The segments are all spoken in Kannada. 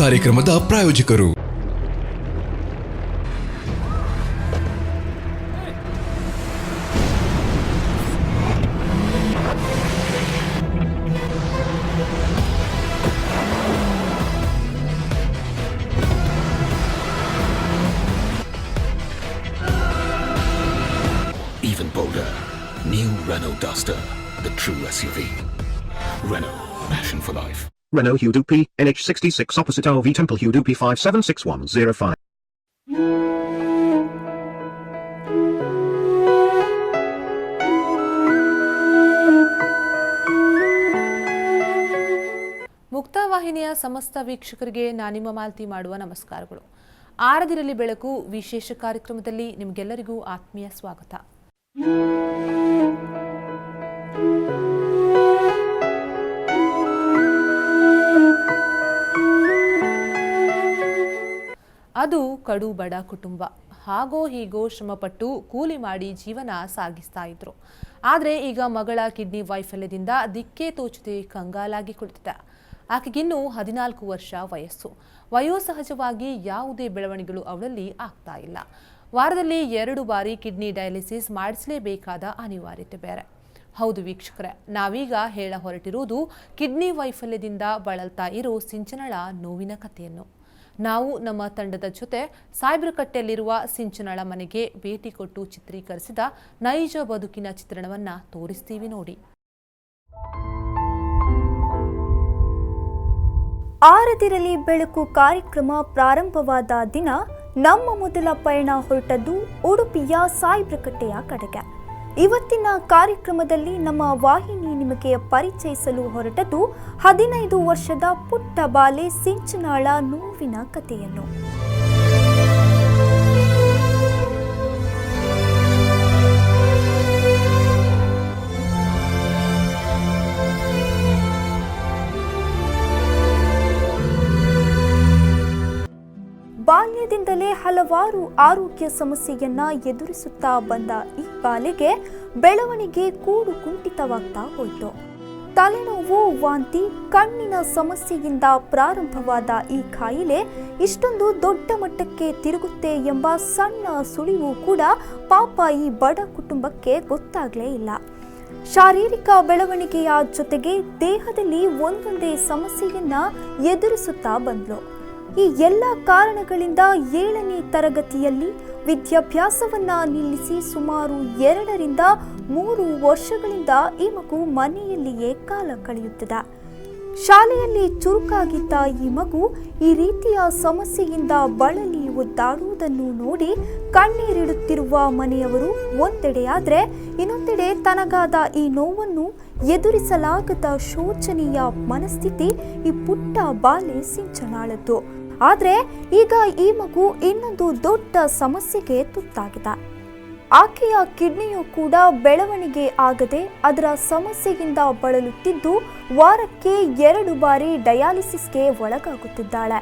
ಕಾರ್ಯಕ್ರಮದ ಪ್ರಾಯೋಜಕರು Even bolder, new Renault Duster, the true SUV. Renault, passion for life. Renault Hudupi, NH66 opposite RV Temple Hudupi 576105. ಮುಕ್ತವಾಹಿನಿಯ ಸಮಸ್ತ ವೀಕ್ಷಕರಿಗೆ ನಾನಿಮ್ಮ ಮಾಲ್ತಿ ಮಾಡುವ ನಮಸ್ಕಾರಗಳು. ಆರದಿರಲಿ ಬೆಳಕು ವಿಶೇಷ ಕಾರ್ಯಕ್ರಮದಲ್ಲಿ ನಿಮಗೆಲ್ಲರಿಗೂ ಆತ್ಮೀಯ ಸ್ವಾಗತ. ಅದು ಕಡು ಬಡ ಕುಟುಂಬ. ಹಾಗೋ ಹೀಗೋ ಶ್ರಮಪಟ್ಟು ಕೂಲಿ ಮಾಡಿ ಜೀವನ ಸಾಗಿಸ್ತಾ ಇದ್ರು. ಆದರೆ ಈಗ ಮಗಳ ಕಿಡ್ನಿ ವೈಫಲ್ಯದಿಂದ ದಿಕ್ಕೇ ತೋಚದೆ ಕಂಗಾಲಾಗಿ ಕುಳಿತಿದೆ. ಆಕೆಗಿನ್ನೂ 14 ವರ್ಷ ವಯಸ್ಸು. ವಯೋಸಹಜವಾಗಿ ಯಾವುದೇ ಬೆಳವಣಿಗೆಗಳು ಅವಳಲ್ಲಿ ಆಗ್ತಾ ಇಲ್ಲ. ವಾರದಲ್ಲಿ 2 ಬಾರಿ ಕಿಡ್ನಿ ಡಯಾಲಿಸಿಸ್ ಮಾಡಿಸಲೇಬೇಕಾದ ಅನಿವಾರ್ಯತೆ ಬೇರೆ. ಹೌದು ವೀಕ್ಷಕರೇ, ನಾವೀಗ ಹೇಳ ಹೊರಟಿರುವುದು ಕಿಡ್ನಿ ವೈಫಲ್ಯದಿಂದ ಬಳಲ್ತಾ ಇರೋ ಸಿಂಚನಳ ನೋವಿನ ಕಥೆಯನ್ನು. ನಾವು ನಮ್ಮ ತಂಡದ ಜೊತೆ ಸಾಯ್ಬ್ರಕಟ್ಟೆಯಲ್ಲಿರುವ ಸಿಂಚನಳ ಮನೆಗೆ ಭೇಟಿ ಕೊಟ್ಟು ಚಿತ್ರೀಕರಿಸಿದ ನೈಜ ಬದುಕಿನ ಚಿತ್ರಣವನ್ನ ತೋರಿಸ್ತೀವಿ ನೋಡಿ. ಆರದಿರಲಿ ಬೆಳಕು ಕಾರ್ಯಕ್ರಮ ಪ್ರಾರಂಭವಾದ ದಿನ ನಮ್ಮ ಮೊದಲ ಪಯಣ ಹೊರಟದ್ದು ಉಡುಪಿಯ ಸಾಯ್ಬ್ರಕಟ್ಟೆಯ ಕಡೆಗೆ. ಇವತ್ತಿನ ಕಾರ್ಯಕ್ರಮದಲ್ಲಿ ನಮ್ಮ ವಾಹಿನಿ ನಿಮಗೆ ಪರಿಚಯಿಸಲು ಹೊರಟದ್ದು 15 ವರ್ಷದ ಪುಟ್ಟ ಬಾಲೆ ಸಿಂಚನಾಳ ನೋವಿನ ಕಥೆಯನ್ನು. ಬಾಲ್ಯದಿಂದಲೇ ಹಲವಾರು ಆರೋಗ್ಯ ಸಮಸ್ಯೆಯನ್ನ ಎದುರಿಸುತ್ತಾ ಬಂದ ಈ ಬಾಲೆಗೆ ಬೆಳವಣಿಗೆ ಕೂಡು ಕುಂಠಿತವಾಗ್ತಾ ಹೋಯಿತು. ತಲೆನೋವು, ವಾಂತಿ, ಕಣ್ಣಿನ ಸಮಸ್ಯೆಯಿಂದ ಪ್ರಾರಂಭವಾದ ಈ ಕಾಯಿಲೆ ಇಷ್ಟೊಂದು ದೊಡ್ಡ ಮಟ್ಟಕ್ಕೆ ತಿರುಗುತ್ತೆ ಎಂಬ ಸಣ್ಣ ಸುಳಿವು ಕೂಡ ಪಾಪ ಈ ಬಡ ಕುಟುಂಬಕ್ಕೆ ಗೊತ್ತಾಗಲೇ ಇಲ್ಲ. ಶಾರೀರಿಕ ಬೆಳವಣಿಗೆಯ ಜೊತೆಗೆ ದೇಹದಲ್ಲಿ ಒಂದೊಂದೇ ಸಮಸ್ಯೆಯನ್ನ ಎದುರಿಸುತ್ತಾ ಬಂದ್ಲು. ಈ ಎಲ್ಲ ಕಾರಣಗಳಿಂದ 7ನೇ ತರಗತಿಯಲ್ಲಿ ವಿದ್ಯಾಭ್ಯಾಸವನ್ನ ನಿಲ್ಲಿಸಿ ಸುಮಾರು 2 ರಿಂದ 3 ವರ್ಷಗಳಿಂದ ಈ ಮಗು ಮನೆಯಲ್ಲಿಯೇ ಕಾಲ ಕಳೆಯುತ್ತಿದೆ. ಶಾಲೆಯಲ್ಲಿ ಚುರುಕಾಗಿದ್ದ ಈ ಮಗು ಈ ರೀತಿಯ ಸಮಸ್ಯೆಯಿಂದ ಬಳಲಿ ಒದ್ದಾಡುವುದನ್ನು ನೋಡಿ ಕಣ್ಣೀರಿಡುತ್ತಿರುವ ಮನೆಯವರು ಒಂದೆಡೆಯಾದರೆ, ಇನ್ನೊಂದೆಡೆ ತನಗಾದ ಈ ನೋವನ್ನು ಎದುರಿಸಲಾಗದ ಶೋಚನೀಯ ಮನಸ್ಥಿತಿ ಈ ಪುಟ್ಟ ಬಾಲೆ ಸಿಂಚನಾಳದ್ದು. ಆದರೆ ಈಗ ಈ ಮಗು ಇನ್ನೊಂದು ದೊಡ್ಡ ಸಮಸ್ಯೆಗೆ ತುತ್ತಾಗಿದೆ. ಆಕೆಯ ಕಿಡ್ನಿಯು ಕೂಡ ಬೆಳವಣಿಗೆ ಆಗದೆ ಅದರ ಸಮಸ್ಯೆಯಿಂದ ಬಳಲುತ್ತಿದ್ದು ವಾರಕ್ಕೆ 2 ಬಾರಿ ಡಯಾಲಿಸಿಸ್ಗೆ ಒಳಗಾಗುತ್ತಿದ್ದಾಳೆ.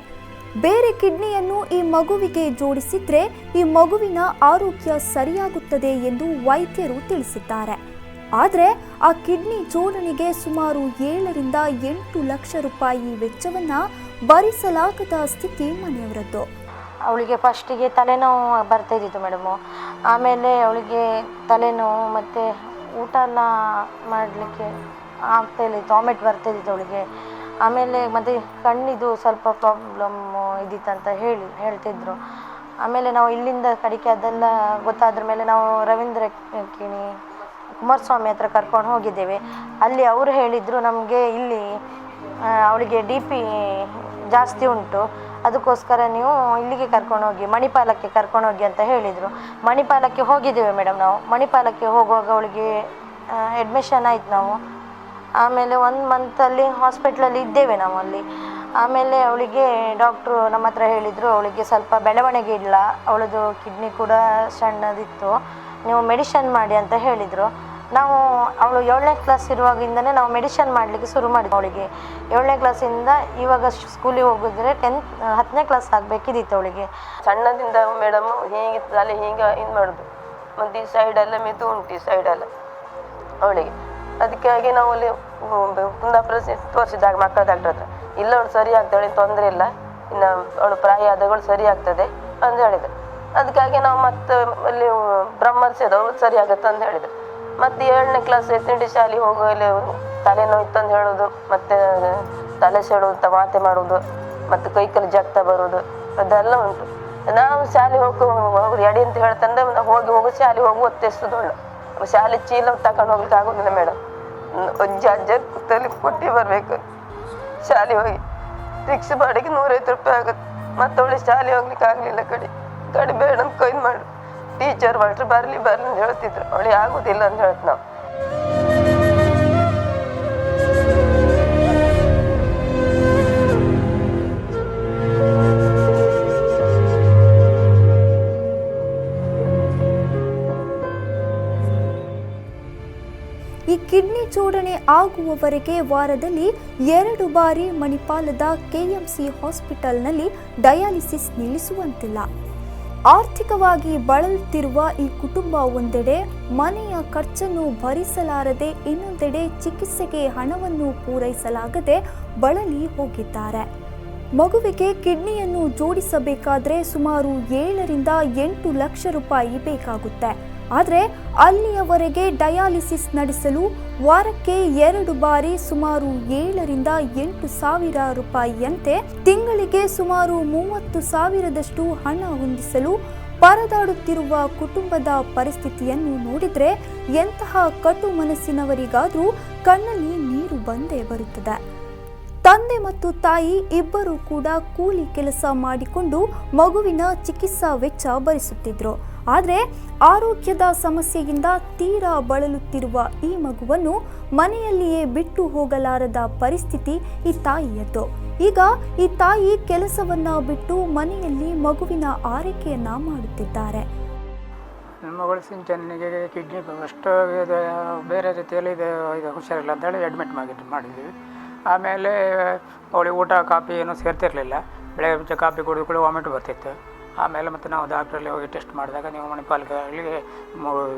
ಬೇರೆ ಕಿಡ್ನಿಯನ್ನು ಈ ಮಗುವಿಗೆ ಜೋಡಿಸಿದ್ರೆ ಈ ಮಗುವಿನ ಆರೋಗ್ಯ ಸರಿಯಾಗುತ್ತದೆ ಎಂದು ವೈದ್ಯರು ತಿಳಿಸಿದ್ದಾರೆ. ಆದರೆ ಆ ಕಿಡ್ನಿ ಜೋಡಣೆಗೆ ಸುಮಾರು 7 ರಿಂದ 8 ಲಕ್ಷ ರೂಪಾಯಿ ವೆಚ್ಚವನ್ನ ಭರಿಸಲಾಗದ ಸ್ಥಿತಿ ಮನೆಯವರದ್ದು. ಅವಳಿಗೆ ಫಸ್ಟಿಗೆ ತಲೆನೋವು ಬರ್ತಾ ಇದ್ದಿತ್ತು ಮೇಡಮು. ಆಮೇಲೆ ಅವಳಿಗೆ ತಲೆನೋವು ಮತ್ತು ಊಟನ ಮಾಡಲಿಕ್ಕೆ ಆಗ್ತಾಯಿಲ್ಲ, ವಾಮಿಟ್ ಬರ್ತಾ ಇದ್ದಿತ್ತು ಅವಳಿಗೆ. ಆಮೇಲೆ ಮತ್ತು ಕಣ್ಣಿದು ಸ್ವಲ್ಪ ಪ್ರಾಬ್ಲಮ್ಮು ಇದ್ದಿತ್ತಂತ ಹೇಳ್ತಿದ್ರು. ಆಮೇಲೆ ನಾವು ಇಲ್ಲಿಂದ ಕಡೆಗೆ ಅದೆಲ್ಲ ಗೊತ್ತಾದ್ರ ಮೇಲೆ ನಾವು ರವೀಂದ್ರ ಕಿಣಿ ಕುಮಾರಸ್ವಾಮಿ ಹತ್ರ ಕರ್ಕೊಂಡು ಹೋಗಿದ್ದೇವೆ. ಅಲ್ಲಿ ಅವರು ಹೇಳಿದರು ನಮಗೆ ಇಲ್ಲಿ ಅವಳಿಗೆ DP ಜಾಸ್ತಿ ಉಂಟು, ಅದಕ್ಕೋಸ್ಕರ ನೀವು ಇಲ್ಲಿಗೆ ಕರ್ಕೊಂಡೋಗಿ ಮಣಿಪಾಲಕ್ಕೆ ಕರ್ಕೊಂಡೋಗಿ ಅಂತ ಹೇಳಿದರು. ಮಣಿಪಾಲಕ್ಕೆ ಹೋಗಿದ್ದೇವೆ ಮೇಡಮ್. ನಾವು ಮಣಿಪಾಲಕ್ಕೆ ಹೋಗುವಾಗ ಅವಳಿಗೆ ಅಡ್ಮಿಷನ್ ಆಯ್ತು ನಾವು. ಆಮೇಲೆ 1 ಮಂತಲ್ಲಿ ಹಾಸ್ಪಿಟ್ಲಲ್ಲಿ ಇದ್ದೇವೆ ನಾವು ಅಲ್ಲಿ. ಆಮೇಲೆ ಅವಳಿಗೆ ಡಾಕ್ಟ್ರು ನಮ್ಮ ಹತ್ರ ಹೇಳಿದರು ಅವಳಿಗೆ ಸ್ವಲ್ಪ ಬೆಳವಣಿಗೆ ಇಲ್ಲ, ಅವಳದು ಕಿಡ್ನಿ ಕೂಡ ಸಣ್ಣದಿತ್ತು, ನೀವು ಮೆಡಿಷನ್ ಮಾಡಿ ಅಂತ ಹೇಳಿದರು. ನಾವು ಅವಳು 7ನೇ ಕ್ಲಾಸ್ ಇರುವಾಗಿಂದನೇ ನಾವು ಮೆಡಿಷನ್ ಮಾಡಲಿಕ್ಕೆ ಶುರು ಮಾಡಿದ್ವಿ. ಅವಳಿಗೆ 7ನೇ ಕ್ಲಾಸಿಂದ ಇವಾಗ ಸ್ಕೂಲಿಗೆ ಹೋಗಿದ್ರೆ 10ನೇ ಕ್ಲಾಸ್ ಆಗಬೇಕಿದ್ದಿತ್ತು ಅವಳಿಗೆ. ಸಣ್ಣದಿಂದ ಮೇಡಮ್ ಹೀಗೆ ತಲೆ ಹೀಗೆ ಇದು ಮಾಡೋದು, ಮತ್ತು ಈ ಸೈಡೆಲ್ಲ ಮೆತು ಉಂಟು, ಈ ಸೈಡೆಲ್ಲ ಅವಳಿಗೆ. ಅದಕ್ಕಾಗಿ ನಾವು ಅಲ್ಲಿ ಕುಂದಾಪುರ ತೋರಿಸಿದಾಗ ಮಕ್ಕಳ ಡಾಕ್ಟ್ರ್ ಹತ್ರ, ಇಲ್ಲ ಅವಳು ಸರಿ ಆಗ್ತಾಳೆ, ತೊಂದರೆ ಇಲ್ಲ, ಇನ್ನು ಅವಳು ಪ್ರಾಯ ಆದಗಳು ಸರಿ ಆಗ್ತದೆ ಅಂತ ಹೇಳಿದ್ರು. ಅದಕ್ಕಾಗಿ ನಾವು ಮತ್ತೆ ಅಲ್ಲಿ ಬ್ರಹ್ಮರ್ಸಿದವರು ಸರಿ ಆಗುತ್ತೆ ಅಂತ ಹೇಳಿದ್ರು. ಮತ್ತು 7ನೇ ಕ್ಲಾಸ್ ಎತ್ನಿಡಿ ಶಾಲೆ ಹೋಗಲಿ ತಲೆನೋವು ಇತ್ತಂದು ಹೇಳೋದು, ಮತ್ತು ತಲೆ ಸೆಡುವಂಥ ಮಾತೆ ಮಾಡೋದು, ಮತ್ತು ಕೈಕಲ್ಲಿ ಜಗ್ತಾ ಬರೋದು ಅದೆಲ್ಲ ಉಂಟು. ನಾವು ಶಾಲೆ ಹೋಗಿ ಎಡಿ ಅಂತ ಹೇಳ್ತಂದ್ರೆ ಹೋಗು ಶಾಲೆ ಹೋಗಿ ಒತ್ತಿಸ್ತದೊಳ್ಳು. ಶಾಲೆ ಚೀಲ ತಗೊಂಡು ಹೋಗ್ಲಿಕ್ಕೆ ಆಗೋದಿಲ್ಲ ಮೇಡಮ್. ಅಜ್ಜ ತಲೆ ಕೊಟ್ಟು ಬರಬೇಕು. ಶಾಲೆ ಹೋಗಿ ರಿಕ್ಷಾ ಬಾಡಿಗೆ 150 ರೂಪಾಯಿ ಆಗುತ್ತೆ. ಮತ್ತು ಅವಳಿಗೆ ಶಾಲೆ ಹೋಗ್ಲಿಕ್ಕೆ ಆಗಲಿಲ್ಲ. ಕಡೆ ಬೇಡ ಅಂತ ಕೊಯ್ದು ಮಾಡು, ಟೀಚರ್ ಮಾಡ್ರಿ ಬರಲಿ ಅಂತ ಹೇಳ್ತಿದ್ರು. ಅವಳಿಗೆ ಆಗೋದಿಲ್ಲ ಅಂತ ಹೇಳ್ತು ನಾವು. ಈ ಕಿಡ್ನಿ ಜೋಡಣೆ ಆಗುವವರೆಗೆ ವಾರದಲ್ಲಿ 2 ಬಾರಿ ಮಣಿಪಾಲದ KMC ಹಾಸ್ಪಿಟಲ್ನಲ್ಲಿ ಡಯಾಲಿಸಿಸ್ ನಿಲ್ಲಿಸುವಂತಿಲ್ಲ. ಆರ್ಥಿಕವಾಗಿ ಬಳಲುತ್ತಿರುವ ಈ ಕುಟುಂಬ ಒಂದೆಡೆ ಮನೆಯ ಖರ್ಚನ್ನು ಭರಿಸಲಾರದೆ, ಇನ್ನೊಂದೆಡೆ ಚಿಕಿತ್ಸೆಗೆ ಹಣವನ್ನು ಪೂರೈಸಲಾಗದೆ ಬಳಲಿ ಹೋಗಿದ್ದಾರೆ. ಮಗುವಿಗೆ ಕಿಡ್ನಿಯನ್ನು ಜೋಡಿಸಬೇಕಾದ್ರೆ ಸುಮಾರು 7 ರಿಂದ 8 ಲಕ್ಷ ರೂಪಾಯಿ ಬೇಕಾಗುತ್ತೆ. ಆದರೆ ಅಲ್ಲಿಯವರೆಗೆ ಡಯಾಲಿಸಿಸ್ ನಡೆಸಲು ವಾರಕ್ಕೆ 2 ಬಾರಿ ಸುಮಾರು 7 ರಿಂದ 8 ಸಾವಿರ ರೂಪಾಯಿಯಂತೆ ತಿಂಗಳಿಗೆ ಸುಮಾರು 30 ಸಾವಿರದಷ್ಟು ಹಣ ಹೊಂದಿಸಲು ಪರದಾಡುತ್ತಿರುವ ಕುಟುಂಬದ ಪರಿಸ್ಥಿತಿಯನ್ನು ನೋಡಿದರೆ ಎಂತಹ ಕಟು ಮನಸ್ಸಿನವರಿಗಾದರೂ ಕಣ್ಣಲ್ಲಿ ನೀರು ಬಂದೇ ಬರುತ್ತದೆ. ತಂದೆ ಮತ್ತು ತಾಯಿ ಇಬ್ಬರೂ ಕೂಡ ಕೂಲಿ ಕೆಲಸ ಮಾಡಿಕೊಂಡು ಮಗುವಿನ ಚಿಕಿತ್ಸಾ ವೆಚ್ಚ ಭರಿಸುತ್ತಿದ್ರು. ಆದರೆ ಆರೋಗ್ಯದ ಸಮಸ್ಯೆಯಿಂದ ತೀರಾ ಬಳಲುತ್ತಿರುವ ಈ ಮಗುವನ್ನು ಮನೆಯಲ್ಲಿಯೇ ಬಿಟ್ಟು ಹೋಗಲಾರದ ಪರಿಸ್ಥಿತಿ ಈ ತಾಯಿಯದ್ದು. ಈಗ ಈ ತಾಯಿ ಕೆಲಸವನ್ನ ಬಿಟ್ಟು ಮನೆಯಲ್ಲಿ ಮಗುವಿನ ಆರೈಕೆಯನ್ನ ಮಾಡುತ್ತಿದ್ದಾರೆ. ಮಗಳು ಸಿಂಚನಿಗೆ ಕಿಡ್ನಿ ಅಷ್ಟು ಬೇರೆ ರೀತಿಯಲ್ಲಿ ಇದು ಹುಷಾರಿಲ್ಲ ಅಂತೇಳಿ ಅಡ್ಮಿಟ್ ಮಾಡಿದ್ವಿ. ಆಮೇಲೆ ಅವಳಿಗೆ ಊಟ ಕಾಫಿ ಏನೂ ಸೇರ್ತಿರಲಿಲ್ಲ. ಬೆಳಗ್ಗೆ ಕಾಫಿ ಕುಡಿದು ವಾಮಿಟ್ ಬರ್ತಿತ್ತು. ಆಮೇಲೆ ಮತ್ತು ನಾವು ಡಾಕ್ಟ್ರಲ್ಲಿ ಹೋಗಿ ಟೆಸ್ಟ್ ಮಾಡಿದಾಗ ನೀವು ಮಣಿಪಾಲ್ಗೆ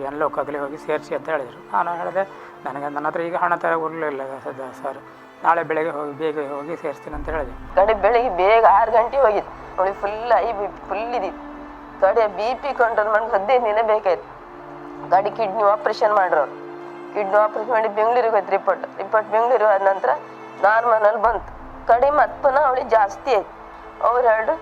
ಎನ್ಲೋಕಾಗಲಿ ಹೋಗಿ ಸೇರಿಸಿ ಅಂತ ಹೇಳಿದರು. ನಾನು ಹೇಳಿದೆ ನನ್ನ ಹತ್ರ ಈಗ ಹಣ ತಗೊಳ್ಳಲಿಲ್ಲ ಸರ್, ನಾಳೆ ಬೆಳಗ್ಗೆ ಹೋಗಿ ಬೇಗ ಹೋಗಿ ಸೇರಿಸ್ತೀನಿ ಅಂತ ಹೇಳಿದೆ. ಬೆಳಗ್ಗೆ ಬೇಗ 6 ಗಂಟೆ ಹೋಗಿದ್ದು. ಅವಳಿಗೆ ಫುಲ್ ಫುಲ್ ಇದ್ದಿತ್ತು. BP ಕಂಟ್ರೋಲ್ ಮಾಡಿ 15 ದಿನ ಬೇಕಾಯ್ತು. ಕಿಡ್ನಿ ಆಪ್ರೇಷನ್ ಮಾಡ್ರವ್ರು. ಕಿಡ್ನಿ ಆಪ್ರೇಷನ್ ಮಾಡಿ ಬೆಂಗಳೂರಿಗೆ ಹೋಯ್ತು. ರಿಪೋರ್ಟ್ ಬೆಂಗಳೂರಿಗೆ ಹೋದ ನಂತರ ನಾರ್ಮಲಲ್ಲಿ ಬಂತು. ಮತ್ತೆ ಅವಳಿಗೆ ಜಾಸ್ತಿ ಆಯ್ತು. ಅವ್ರು ಹೇಳು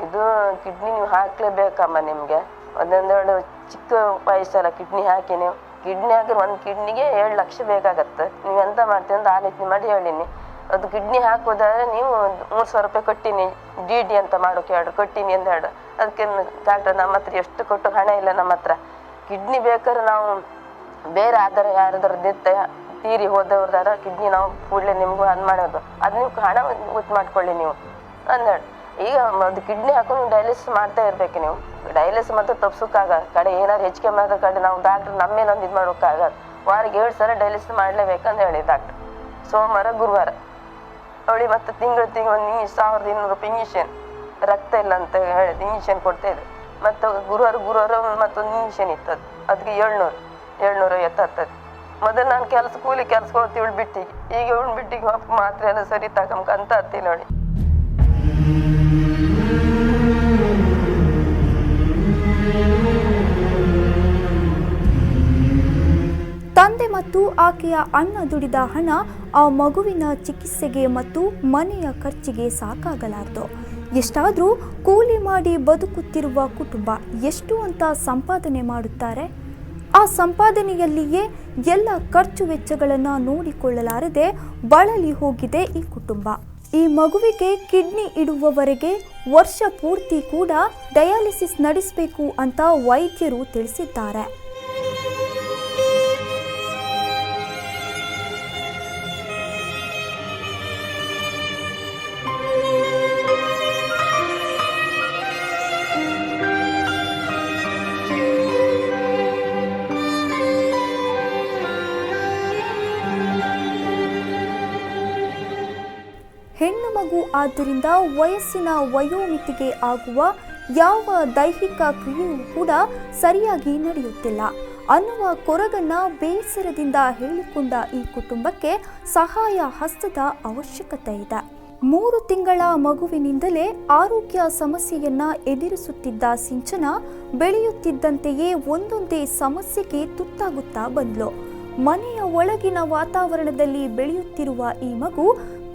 ಇದು ಕಿಡ್ನಿ ನೀವು ಹಾಕ್ಲೇಬೇಕಮ್ಮ, ನಿಮಗೆ ಒಂದೊಂದೆರಡು ಚಿಕ್ಕ ವಯಸ್ಸಲ್ಲ ಕಿಡ್ನಿ ಹಾಕಿ ನೀವು ಕಿಡ್ನಿ ಹಾಕಿದ್ರೆ 1 ಕಿಡ್ನಿಗೆ 7 ಲಕ್ಷ ಬೇಕಾಗತ್ತೆ. ನೀವು ಎಂತ ಮಾಡ್ತೀವಿ ಅಂತ ಆಲೋಚನೆ ಮಾಡಿ ಹೇಳಿನಿ. ಅದು ಕಿಡ್ನಿ ಹಾಕೋದಾದ್ರೆ ನೀವು 3,000 ರೂಪಾಯಿ ಕೊಟ್ಟಿನಿ, DD ಅಂತ ಮಾಡೋಕೆ ಹೇಳು ಕೊಟ್ಟಿನಿ ಅಂತ ಹೇಳು. ಅದಕ್ಕೆ ಡಾಕ್ಟರ್ ನಮ್ಮ ಹತ್ರ ಎಷ್ಟು ಕೊಟ್ಟು ಹಣ ಇಲ್ಲ ನಮ್ಮ ಹತ್ರ. ಕಿಡ್ನಿ ಬೇಕಾದ್ರೆ ನಾವು ಬೇರೆ ಆಧಾರ ಯಾರದ್ರದ್ದಿತ್ತೆ ತೀರಿ ಹೋದವ್ರದಾರ ಕಿಡ್ನಿ ನಾವು ಕೂಡಲೇ ನಿಮಗೂ ಅದು ಮಾಡೋದು, ಅದು ನೀವು ಹಣ ಗೊತ್ತು ಮಾಡ್ಕೊಳ್ಳಿ ನೀವು ಅಂದೇಳಿ. ಈಗ ಅದು ಕಿಡ್ನಿ ಹಾಕೊಂಡು ಡಯಾಲಿಸಿಸ್ ಮಾಡ್ತಾ ಇರ್ಬೇಕು ನೀವು. ಡಯಾಲಿಸಿಸ್ ಮತ್ತು ತಪ್ಸೋಕ್ಕಾಗ ಏನಾದ್ರು ಹೆಚ್ಚಿಗೆ ಮಾಡಿದ ನಾವು ಡಾಕ್ಟ್ರ್ ನಮ್ಮೇಲೆ ಒಂದು ಇದು ಮಾಡೋಕ್ಕಾಗಲ್ಲ. ವಾರಕ್ಕೆ 7 ಸಲ ಡಯಾಲಿಸಿಸ್ ಮಾಡಲೇಬೇಕಂತ ಹೇಳಿ ಡಾಕ್ಟ್ರ್. ಸೋಮವಾರ ಗುರುವಾರ ಅವಳಿಗೆ ಮತ್ತು ತಿಂಗಳು 1,200 ರೂಪಾಯಿ ಇಂಜೆಕ್ಷನ್, ರಕ್ತ ಇಲ್ಲ ಅಂತ ಹೇಳಿದ ಇಂಜೆಕ್ಷನ್ ಕೊಡ್ತಾಯಿದ್ರು. ಮತ್ತು ಗುರುವಾರ ಮತ್ತೊಂದು ಇಂಜೆಕ್ಷನ್ ಇತ್ತು. ಅದಕ್ಕೆ 750 ಹತ್ತದು. ಮೊದಲು ನಾನು ಕೂಲಿ ಕೆಲಸಕ್ಕೆ ಹೋಗ್ತೀವಿ ಇವಳು ಬಿಟ್ಟಿಗೆ. ಈಗ ಇವಳು ಬಿಟ್ಟಿಗೆ ಮಾತ್ರ ಎಲ್ಲ ಸರಿ ತಗೊಂಬಂತ ಹತ್ತಿ ನೋಡಿ. ತಂದೆ ಮತ್ತು ಆಕೆಯ ಅಣ್ಣ ದುಡಿದ ಹಣ ಆ ಮಗುವಿನ ಚಿಕಿತ್ಸೆಗೆ ಮತ್ತು ಮನೆಯ ಖರ್ಚಿಗೆ ಸಾಕಾಗಲಾರದು. ಎಷ್ಟಾದರೂ ಕೂಲಿ ಮಾಡಿ ಬದುಕುತ್ತಿರುವ ಕುಟುಂಬ ಎಷ್ಟು ಅಂತ ಸಂಪಾದನೆ ಮಾಡುತ್ತಾರೆ? ಆ ಸಂಪಾದನೆಯಲ್ಲಿಯೇ ಎಲ್ಲ ಖರ್ಚು ವೆಚ್ಚಗಳನ್ನು ನೋಡಿಕೊಳ್ಳಲಾರದೆ ಬಳಲಿ ಹೋಗಿದೆ ಈ ಕುಟುಂಬ. ಈ ಮಗುವಿಗೆ ಕಿಡ್ನಿ ಇಡುವವರೆಗೆ ವರ್ಷ ಪೂರ್ತಿ ಕೂಡ ಡಯಾಲಿಸಿಸ್ ನಡೆಸಬೇಕು ಅಂತ ವೈದ್ಯರು ತಿಳಿಸಿದ್ದಾರೆ. ಹೆಣ್ಣು ಮಗು ಆದ್ದರಿಂದ ವಯಸ್ಸಿನ ವಯೋಮಿತಿಗೆ ಆಗುವ ಯಾವ ದೈಹಿಕ ಕ್ರಿಯೆಯೂ ಕೂಡ ಸರಿಯಾಗಿ ನಡೆಯುತ್ತಿಲ್ಲ ಅನ್ನುವ ಕೊರಗನ್ನ ಬೇಸರದಿಂದ ಹೇಳಿಕೊಂಡ ಈ ಕುಟುಂಬಕ್ಕೆ ಸಹಾಯ ಹಸ್ತದ ಅವಶ್ಯಕತೆ ಇದೆ. 3 ತಿಂಗಳ ಮಗುವಿನಿಂದಲೇ ಆರೋಗ್ಯ ಸಮಸ್ಯೆಯನ್ನ ಎದುರಿಸುತ್ತಿದ್ದ ಸಿಂಚನಾ ಬೆಳೆಯುತ್ತಿದ್ದಂತೆಯೇ ಒಂದೊಂದೇ ಸಮಸ್ಯೆಗೆ ತುತ್ತಾಗುತ್ತಾ ಬಂದ್ಲು. ಮನೆಯ ಒಳಗಿನ ವಾತಾವರಣದಲ್ಲಿ ಬೆಳೆಯುತ್ತಿರುವ ಈ ಮಗು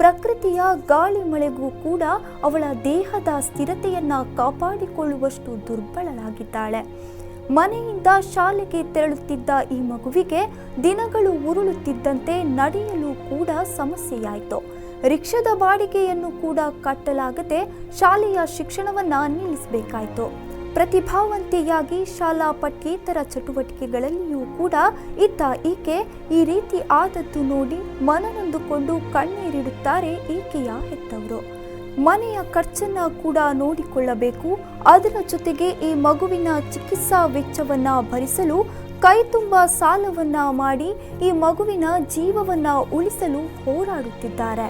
ಪ್ರಕೃತಿಯ ಗಾಳಿ ಮಳೆಗೂ ಕೂಡ ಅವಳ ದೇಹದ ಸ್ಥಿರತೆಯನ್ನ ಕಾಪಾಡಿಕೊಳ್ಳುವಷ್ಟು ದುರ್ಬಲಳಾಗಿದ್ದಾಳೆ. ಮನೆಯಿಂದ ಶಾಲೆಗೆ ತೆರಳುತ್ತಿದ್ದ ಈ ಮಗುವಿಗೆ ದಿನಗಳು ಉರುಳುತ್ತಿದ್ದಂತೆ ನಡೆಯಲು ಕೂಡ ಸಮಸ್ಯೆಯಾಯಿತು. ರಿಕ್ಷಾದ ಬಾಡಿಗೆಯನ್ನು ಕೂಡ ಕಟ್ಟಲಾಗದೆ ಶಾಲೆಯ ಶಿಕ್ಷಣವನ್ನ ನಿಲ್ಲಿಸಬೇಕಾಯಿತು. ಪ್ರತಿಭಾವಂತೆಯಾಗಿ ಶಾಲಾ ಪಠ್ಯೇತರ ಚಟುವಟಿಕೆಗಳಲ್ಲಿಯೂ ಕೂಡ ಇದ್ದ ಈಕೆ ಈ ರೀತಿ ಆದದ್ದು ನೋಡಿ ಮನನೊಂದುಕೊಂಡು ಕಣ್ಣೀರಿಡುತ್ತಾರೆ ಈಕೆಯ ಹೆತ್ತವರು. ಮನೆಯ ಖರ್ಚನ್ನ ಕೂಡ ನೋಡಿಕೊಳ್ಳಬೇಕು, ಅದರ ಜೊತೆಗೆ ಈ ಮಗುವಿನ ಚಿಕಿತ್ಸಾ ವೆಚ್ಚವನ್ನ ಭರಿಸಲು ಕೈ ತುಂಬ ಸಾಲವನ್ನ ಮಾಡಿ ಈ ಮಗುವಿನ ಜೀವವನ್ನ ಉಳಿಸಲು ಹೋರಾಡುತ್ತಿದ್ದಾರೆ.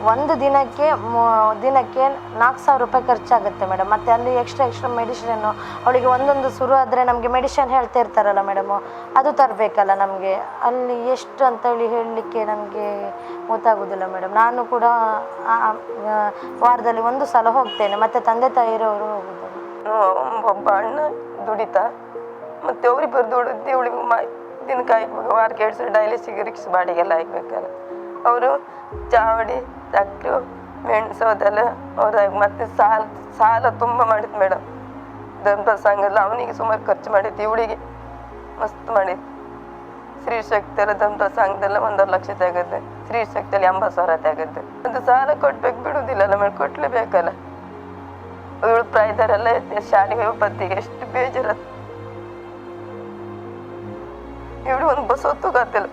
ಒಂದು ದಿನಕ್ಕೆ 4,000 ರೂಪಾಯಿ ಖರ್ಚಾಗುತ್ತೆ ಮೇಡಮ್. ಮತ್ತು ಅಲ್ಲಿ ಎಕ್ಸ್ಟ್ರಾ ಮೆಡಿಷನ್ನು ಅವಳಿಗೆ ಒಂದೊಂದು ಶುರು ಆದರೆ ನಮಗೆ ಮೆಡಿಷನ್ ಹೇಳ್ತಾ ಇರ್ತಾರಲ್ಲ ಮೇಡಮು, ಅದು ತರಬೇಕಲ್ಲ ನಮಗೆ. ಅಲ್ಲಿ ಎಷ್ಟು ಅಂತೇಳಿ ಹೇಳಲಿಕ್ಕೆ ನನಗೆ ಗೊತ್ತಾಗೋದಿಲ್ಲ ಮೇಡಮ್. ನಾನು ಕೂಡ ವಾರದಲ್ಲಿ 1 ಸಲ ಹೋಗ್ತೇನೆ, ಮತ್ತು ತಂದೆ ತಾಯಿರವರು ಹೋಗಿದ್ದಾರೆ. ಒಬ್ಬ ಅಣ್ಣ ದುಡಿತಾ ಮತ್ತು ಅವರಿಬ್ಬರು ದುಡಿದು ಇವಳಿಗೆ ದಿನಕ್ಕೆ ಹಾಕ್ಬೇಕು, ವಾರಕ್ಕೆ 2 ಸಲ ಡೈಲಿಸಿಗೆ ರಿಕ್ಷಾ ಬಾಡಿಗೆಲ್ಲ ಹಾಕ್ಬೇಕಲ್ಲ. ಅವರು ಚಾವಡಿ ಚಕ್ರು ಮೆಣಸು ಅದೆಲ್ಲ ಅವ್ರಾಗ ಮತ್ತೆ ಸಾಲ ತುಂಬ ಮಾಡಿತ್ತು ಮೇಡಮ್. ಧರ್ಮ ಸಂಘಲ್ಲ ಅವನಿಗೆ ಸುಮಾರು ಖರ್ಚು ಮಾಡಿತ್ತು, ಇವಳಿಗೆ ಮಸ್ತ್ ಮಾಡಿತ್ತು. ಸ್ತ್ರೀ ಶಕ್ತಿಯಲ್ಲ ಧರ್ಮ ಸಂಘದಲ್ಲ 1.5 ಲಕ್ಷ ತೆಗತ್ತೆ, ಸ್ತ್ರೀ ಶಕ್ತಿಯಲ್ಲಿ 80,000 ತೆಗತ್ತೆ. ಅದು ಸಾಲ ಕೊಟ್ಬೇಕು ಬಿಡುವುದಿಲ್ಲಲ್ಲ ಮೇಡಮ್, ಕೊಟ್ಲೇಬೇಕಲ್ಲ. ಇವಳು ಪ್ರಾಯದವರೆಲ್ಲ ಶಾಲೆಗೆ ಬತ್ತಿಗೆ ಎಷ್ಟು ಬೇಜಾರತ್ತೆ. ಇವಳು ಒಂದು ಬಸ್ ಹೊತ್ತು ಗೊತ್ತಿಲ್ಲ.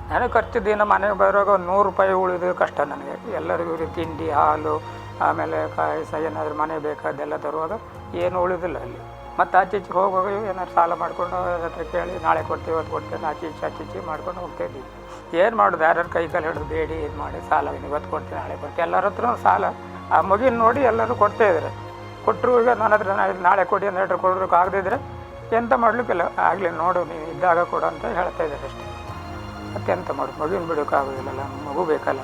ನನಗೆ ಖರ್ಚು ದಿನ ಮನೆಗೆ ಬರುವಾಗ 100 ರೂಪಾಯಿ ಉಳಿದು ಕಷ್ಟ ನನಗೆ. ಎಲ್ಲರಿಗೂ ತಿಂಡಿ ಹಾಲು ಆಮೇಲೆ ಕಾಯಿಸ ಏನಾದರೂ ಮನೆ ಬೇಕಾದೆಲ್ಲ ತರುವಾಗ ಏನು ಉಳಿದಿಲ್ಲ ಅಲ್ಲಿ. ಮತ್ತು ಆಚೆ ಈಚೆ ಹೋಗುವಾಗ ಏನಾದ್ರು ಸಾಲ ಮಾಡಿಕೊಂಡು ಹತ್ರ ಕೇಳಿ ನಾಳೆ ಕೊಡ್ತೀವಿ ಅದು ಕೊಡ್ತೇನೆ ಆಚೆ ಮಾಡ್ಕೊಂಡು ಹೋಗ್ತಾಯಿದ್ವಿ. ಏನು ಮಾಡೋದು, ಯಾರ್ಯಾರು ಕೈ ಕಾಲು ಹಿಡಿದು ಬೇಡಿ ಇದು ಮಾಡಿ ಸಾಲ ಇವತ್ತು ಕೊಡ್ತೀನಿ ನಾಳೆ ಕೊಡ್ತೀನಿ ಎಲ್ಲರ ಹತ್ರ ಸಾಲ. ಆ ಮಗುವಿನ ನೋಡಿ ಎಲ್ಲರೂ ಕೊಡ್ತಾಯಿದ್ದಾರೆ. ಕೊಟ್ಟರು ಈಗ ನನ್ನ ಹತ್ರ ನಾಳೆ ಕೊಡಿ ಅಂತ ಕೊಡೋದಕ್ಕೆ ಆಗದಿದ್ದರೆ ಎಂತ ಮಾಡಲಿಕ್ಕಿಲ್ಲ, ಆಗಲಿ ನೋಡು ನೀವು ಇದ್ದಾಗ ಕೊಡು ಅಂತ ಹೇಳ್ತಾ ಇದ್ದಾರೆ ಅಷ್ಟೇ. ಅತ್ಯಂತ ಮಾಡು, ಮಗುವಿನ ಬಿಡೋಕ್ಕಾಗೋದಿಲ್ಲಲ್ಲ, ಮಗು ಬೇಕಲ್ಲ.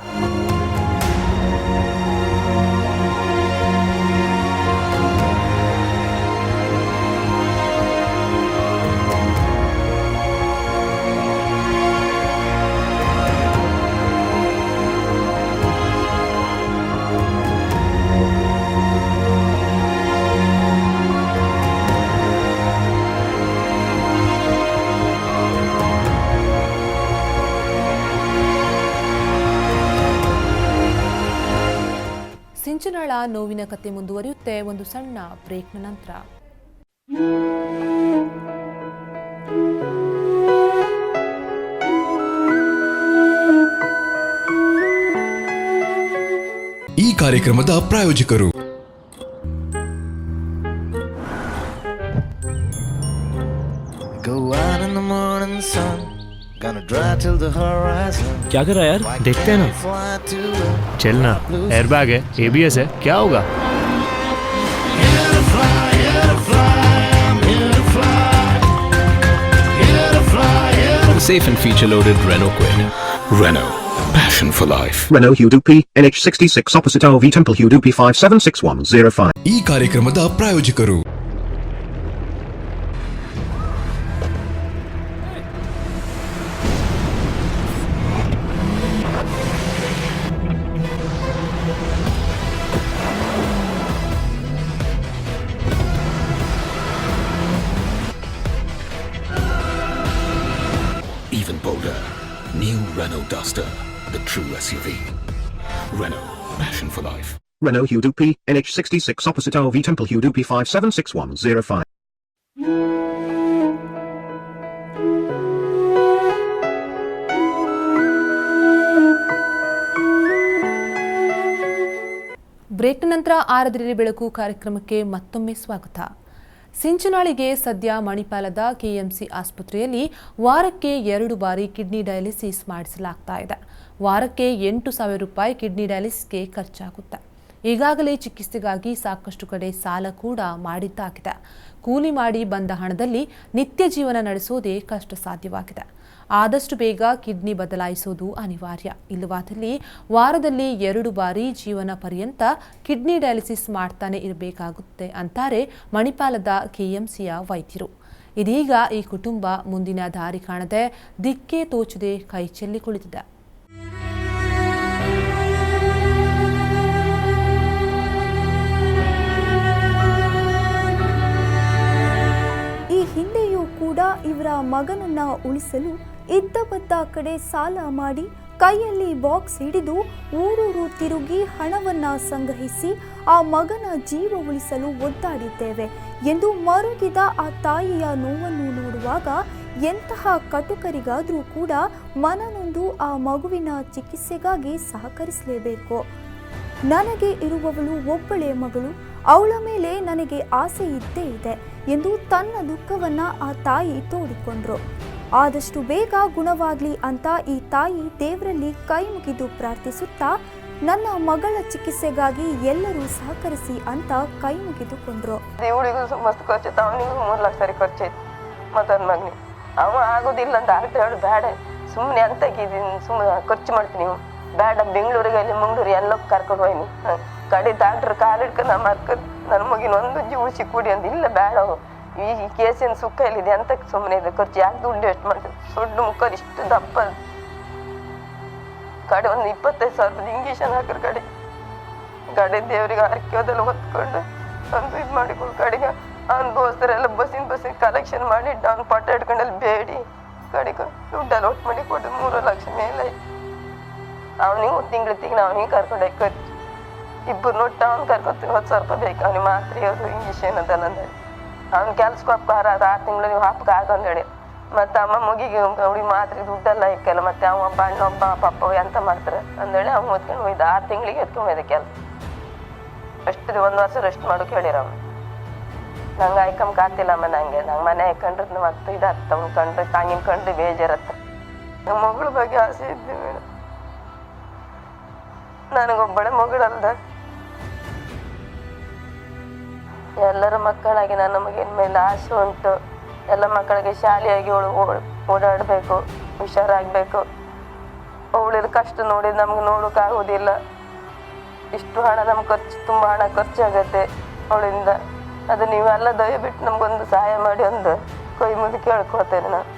ಸಿಂಚನಾಳ ನೋವಿನ ಕತೆ ಮುಂದುವರಿಯುತ್ತೆ ಒಂದು ಸಣ್ಣ ಬ್ರೇಕ್ನ ನಂತರ. ಈ ಕಾರ್ಯಕ್ರಮದ ಪ್ರಾಯೋಜಕರು क्या कर रहा है यार, देखते हैं ना. चलना, एयरबैग है, ABS है, क्या होगा. Safe and feature-loaded Renault Kwid. Renault, passion for life. Renault Hudupi, NH66 opposite RV Temple Hudupi 576105. ಈ ಕಾರ್ಯಕ್ರಮದ ಪ್ರಾಯೋಜಕರು Even bolder, new Renault Duster, the true SUV. Renault, passion for life. Renault Hudupi, NH66 opposite RV Temple Hudupi 576105. ಬ್ರೇಕ್ನ ನಂತರ ಆರದಿರಿ ಬೆಳಕು ಕಾರ್ಯಕ್ರಮಕ್ಕೆ ಮತ್ತೊಮ್ಮೆ ಸ್ವಾಗತ. ಸಿಂಚನಾಳಿಗೆ ಸದ್ಯ ಮಣಿಪಾಲದ KMC ಆಸ್ಪತ್ರೆಯಲ್ಲಿ ವಾರಕ್ಕೆ 2 ಬಾರಿ ಕಿಡ್ನಿ ಡಯಾಲಿಸಿಸ್ ಮಾಡಿಸಲಾಗ್ತಾ ಇದೆ. ವಾರಕ್ಕೆ 8,000 ರೂಪಾಯಿ ಕಿಡ್ನಿ ಡಯಾಲಿಸಿಸ್ಗೆ ಖರ್ಚಾಗುತ್ತೆ. ಈಗಾಗಲೇ ಚಿಕಿತ್ಸೆಗಾಗಿ ಸಾಕಷ್ಟು ಕಡೆ ಸಾಲ ಕೂಡ ಮಾಡಿದ್ದಾಗಿದೆ. ಕೂಲಿ ಮಾಡಿ ಬಂದ ಹಣದಲ್ಲಿ ನಿತ್ಯ ಜೀವನ ನಡೆಸೋದೇ ಕಷ್ಟ ಸಾಧ್ಯವಾಗಿದೆ. ಆದಷ್ಟು ಬೇಗ ಕಿಡ್ನಿ ಬದಲಾಯಿಸೋದು ಅನಿವಾರ್ಯ. ಇಲ್ಲವಾದಲ್ಲಿ ವಾರದಲ್ಲಿ 2 ಬಾರಿ ಜೀವನ ಪರ್ಯಂತ ಕಿಡ್ನಿ ಡಯಾಲಿಸಿಸ್ ಮಾಡ್ತಾನೆ ಇರಬೇಕಾಗುತ್ತೆ ಅಂತಾರೆ ಮಣಿಪಾಲದ ಕೆಎಂಸಿಯ ವೈದ್ಯರು. ಇದೀಗ ಈ ಕುಟುಂಬ ಮುಂದಿನ ದಾರಿ ಕಾಣದೆ ದಿಕ್ಕೇ ತೋಚದೆ ಕೈ ಚೆಲ್ಲಿ ಕುಳಿತಿದೆ. ಈ ಹಿಂದೆಯೂ ಕೂಡ ಇವರ ಮಗನನ್ನ ಉಳಿಸಲು ಇದ್ದಬದ್ದ ಕಡೆ ಸಾಲ ಮಾಡಿ ಕೈಯಲ್ಲಿ ಬಾಕ್ಸ್ ಹಿಡಿದು ಊರೂರು ತಿರುಗಿ ಹಣವನ್ನ ಸಂಗ್ರಹಿಸಿ ಆ ಮಗನ ಜೀವ ಉಳಿಸಲು ಒದ್ದಾಡಿದ್ದೇವೆ ಎಂದು ಮರುಗಿದ ಆ ತಾಯಿಯ ನೋವನ್ನು ನೋಡುವಾಗ ಎಂತಹ ಕಟುಕರಿಗಾದರೂ ಕೂಡ ಮನನೊಂದು ಆ ಮಗುವಿನ ಚಿಕಿತ್ಸೆಗಾಗಿ ಸಹಕರಿಸಲೇಬೇಕು. ನನಗೆ ಇರುವವಳು ಒಬ್ಬಳೇ ಮಗಳು, ಅವಳ ಮೇಲೆ ನನಗೆ ಆಸೆ ಇದ್ದೇ ಇದೆ ಎಂದು ತನ್ನ ದುಃಖವನ್ನ ಆ ತಾಯಿ ತೋಡಿಕೊಂಡ್ರು. ಆದಷ್ಟು ಬೇಗ ಗುಣವಾಗ್ಲಿ ಅಂತ ಈ ತಾಯಿ ದೇವರಲ್ಲಿ ಕೈ ಮುಗಿದು ಪ್ರಾರ್ಥಿಸುತ್ತಾ ನನ್ನ ಮಗಳ ಚಿಕಿತ್ಸೆಗಾಗಿ ಎಲ್ಲರೂ ಸಹಕರಿಸಿ ಅಂತ ಕೈ ಮುಗಿದುಕೊಂಡ್ರು. ಇವಳಿಗೂ ಮಸ್ತ್ ಖರ್ಚು, ಅವನಿಗೂ 3 ಲಕ್ಷ ಸರಿ ಖರ್ಚಾಯ್ತು. ಮತ್ತೊಂದು ಮಗನಿ ಅವ ಆಗೋದಿಲ್ಲ ಅಂತ ಡಾಕ್ಟರ್ ಹೇಳಿ ಬೇಡ ಸುಮ್ಮನೆ ಅಂತಕ್ಕಿದ್ದೀನಿ, ಸುಮ್ಮನೆ ಖರ್ಚು ಮಾಡ್ತೀನಿ ಬೇಡ, ಬೆಂಗಳೂರಿಗೆ ಅಲ್ಲಿ ಮಂಗಳೂರು ಎಲ್ಲ ಕರ್ಕೊಂಡು ಹೋಯ್ನಿ. ಕಡೆ ಡಾಕ್ಟರ್ ಕಾಲಿಡ್ಕೊಂಡು ನನ್ನ ಮಗಿನ ಒಂದು ಜೀವ ಉಳಿಸಿ ಕೂಡಿ ಅಂತ. ಇಲ್ಲ ಬೇಡ, ಈ ಕೇಸಿನ ಸುಖ ಇಲ್ಲಿದೆ ಅಂತ ಸುಮ್ಮನೆ ಇದೆ, ಖರ್ಚು ಯಾಕೆ ದುಡ್ಡು ಎಷ್ಟು ಮಾಡ್ತೀವಿ, ಸುಡ್ಡು ಮುಖ ಇಷ್ಟು ದಪ್ಪ ಕಡೆ ಒಂದು 25,000 ಇಂಜೆಕ್ಷನ್ ಹಾಕಿದ್ರು. ಕಡೆ ದೇವ್ರಿಗೆ ಆರ್ಕ್ಯೋದೆಲ್ಲ ಹೊತ್ಕೊಂಡು ಒಂದು ಇದು ಮಾಡಿಕೊಂಡು ಕಡೆಗೆ ಅವ್ನ ದೋಸ್ತರೆಲ್ಲ ಬಸ್ಸಿನ ಕಲೆಕ್ಷನ್ ಮಾಡಿ ಅವ್ನ ಪಟ್ಟ ಹಿಡ್ಕೊಂಡಲ್ಲಿ ಬೇಡಿ ಕಡೆಗೆ ದುಡ್ಡೆಲ್ಲ ಒಟ್ಟು ಮಾಡಿ ಕೊಟ್ಟು 3 ಲಕ್ಷ ಮೇಲೆ ಆಯ್ತು. ಅವನಿಗೆ ತಿಂಗಳು ಅವನಿಗೆ ಕರ್ಕೊಂಡೋಗಿ ಖರ್ಚು ಇಬ್ಬರು ನೋಟ್ಟು ಅವ್ನು ಕರ್ಕೊತೀನಿ 10,000 ರೂಪಾಯಿ ಬೇಕು ಅವನಿಗೆ ಮಾತ್ರೆ ಅದು ಇಂಜೆಕ್ಷನ್ ಅದೆಲ್ಲ ಅಂದೇಳಿ ಅವ್ನ ಕೆಲ್ಸಕ್ಕೆ ಹೋಗ್ಬಾರ ಅದು 6 ತಿಂಗಳು ನೀವು ಹಾಪಕ್ಕೆ ಹಾಕಂದೇಳಿ ಮತ್ತು ಅಮ್ಮ ಮುಗಿಗೆ ಅವ್ಳಿಗೆ ಮಾತ್ರೆ ದುಡ್ಡೆಲ್ಲ ಇಕ್ಕಲ್ಲ ಮತ್ತು ಅವ ಒಬ್ಬ ಅಣ್ಣೊಬ್ಬ ಪಪ್ಪ ಎಂತ ಮಾಡ್ತಾರೆ ಅಂದೇಳಿ ಅವ್ನು ಓದ್ಕೊಂಡು ಹೋಯ್ದು 6 ತಿಂಗಳಿಗೆ ಎತ್ಕೊಂಡು ಹೋಯ್ದೆ ಕೆಲಸ. ಅಷ್ಟು 1 ವರ್ಷ ರೆಸ್ಟ್ ಮಾಡೋಕೆ ಹೇಳಿರ ಅವ್ನು. ನಂಗೆ ಆಯ್ಕಂಗೆ ಆಗ್ತಿಲ್ಲಮ್ಮ, ನಂಗೆ ಮನೆ ಹಾಕೊಂಡ್ರೆ ಮತ್ತೆ ಇದಾಗ್ತ ಅವ್ನು ಕಂಡ್ರೆ ತಂಗಿನ ಕಂಡ್ರೆ ಬೇಜಾರತ್ತ. ನಮ್ಮ ಮಗಳ ಬಗ್ಗೆ ಆಸೆ ಇದ್ದೆ ಮೇಡಮ್, ನನಗೊಬ್ಬಳೆ ಮಗಳಲ್ದ ಎಲ್ಲರ ಮಕ್ಕಳಾಗಿ ನನ್ನ ಮಗಿನ ಮೇಲೆ ಆಸೆ ಉಂಟು. ಎಲ್ಲ ಮಕ್ಕಳಿಗೆ ಶಾಲೆಯಾಗಿ ಓಡಾಡಬೇಕು, ಹುಷಾರಾಗಬೇಕು. ಅವಳಿರ ಕಷ್ಟ ನೋಡಿ ನಮ್ಗೆ ನೋಡೋಕ್ಕಾಗೋದಿಲ್ಲ. ಇಷ್ಟು ಹಣ ನಮ್ಮ ಖರ್ಚು, ತುಂಬ ಹಣ ಖರ್ಚಾಗತ್ತೆ ಅವಳಿಂದ. ಅದು ನೀವೆಲ್ಲ ದಯವಿಟ್ಟು ನಮಗೊಂದು ಸಹಾಯ ಮಾಡಿ ಒಂದು ಕೈ ಮುಗಿ ಕೇಳ್ಕೊಳ್ತೇನೆ ನಾನು.